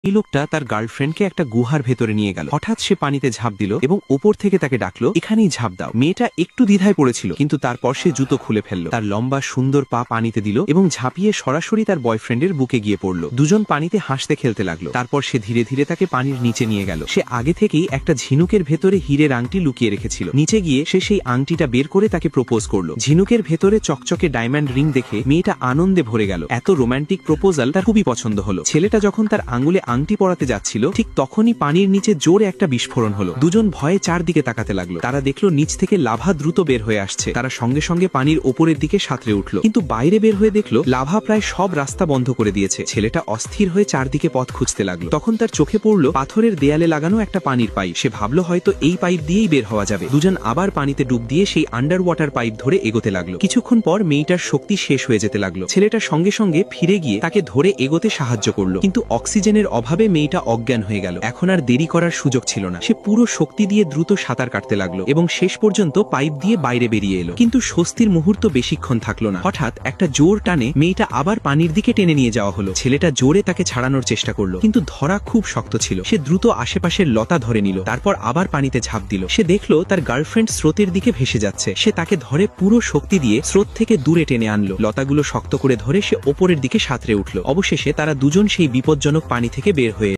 এই লোকটা তার গার্লফ্রেন্ডকে একটা গুহার ভেতরে নিয়ে গেল। হঠাৎ সে পানিতে ঝাঁপ দিল এবং ওপর থেকে তাকে ডাকলো, এখানেই ঝাঁপ দাও। মেয়েটা একটু দ্বিধায় পড়েছিল, কিন্তু তারপর সে জুতো খুলে ফেলল, তার লম্বা সুন্দর পা পানিতে দিল এবং ঝাঁপিয়ে সরাসরি তার বয়ফ্রেন্ডের বুকে গিয়ে পড়ল। দুজন পানিতে হাসতে খেলতে লাগলো। তারপর সে ধীরে ধীরে তাকে পানির নিচে নিয়ে গেল। সে আগে থেকেই একটা ঝিনুকের ভেতরে হীরের আংটি লুকিয়ে রেখেছিল। নিচে গিয়ে সে সেই আংটিটা বের করে তাকে প্রপোজ করলো। ঝিনুকের ভেতরে চকচকে ডায়মন্ড রিং দেখে মেয়েটা আনন্দে ভরে গেল। এত রোমান্টিক প্রপোজাল তার খুবই পছন্দ হলো। ছেলেটা যখন তার আঙ্গুলে আংটি পরাতে যাচ্ছিল, ঠিক তখনই পানির নিচে জোরে একটা বিস্ফোরণ হলো। দুজন ভয়ে চারদিকে তাকাতে লাগলো। তারা দেখলো নিচ থেকে লাভা দ্রুত বের হয়ে আসছে। তারা সঙ্গে সঙ্গে পানির ওপরের দিকে সাঁতরে উঠলো, কিন্তু বাইরে বের হয়ে দেখলো লাভা প্রায় সব রাস্তা বন্ধ করে দিয়েছে। ছেলেটা অস্থির হয়ে চারদিকে পথ খুঁজতে লাগলো। তখন তার চোখে পড়লো পাথরের দেয়ালে লাগানো একটা পানির পাইপ। সে ভাবলো হয়তো এই পাইপ দিয়েই বের হওয়া যাবে। দুজন আবার পানিতে ডুব দিয়ে সেই আন্ডার ওয়াটার পাইপ ধরে এগোতে লাগলো। কিছুক্ষণ পর মেয়েটার শক্তি শেষ হয়ে যেতে লাগলো। ছেলেটা সঙ্গে সঙ্গে ফিরে গিয়ে তাকে ধরে এগোতে সাহায্য করলো, কিন্তু অক্সিজেনের অভাবে মেয়েটা অজ্ঞান হয়ে গেল। এখন আর দেরি করার সুযোগ ছিল না। সে পুরো শক্তি দিয়ে দ্রুত সাঁতার কাটতে লাগলো এবং শেষ পর্যন্ত পাইপ দিয়ে বাইরে বেরিয়ে এলো। কিন্তু স্বস্তির মুহূর্ত বেশিক্ষণ থাকলো না। হঠাৎ একটা জোর টানে মেয়েটা আবার পানির দিকে টেনে নিয়ে যাওয়া হলো। ছেলেটা জোরে তাকে ছাড়ানোর চেষ্টা করলো, কিন্তু ধরা খুব শক্ত ছিল। সে দ্রুত আশেপাশের লতা ধরে নিল, তারপর আবার পানিতে ঝাঁপ দিল। সে দেখলো তার গার্লফ্রেন্ড স্রোতের দিকে ভেসে যাচ্ছে। সে তাকে ধরে পুরো শক্তি দিয়ে স্রোত থেকে দূরে টেনে আনলো। লতাগুলো শক্ত করে ধরে সে ওপরের দিকে সাঁতরে উঠল। অবশেষে তারা দুজন সেই বিপজ্জনক পানি থেকে বের হয়ে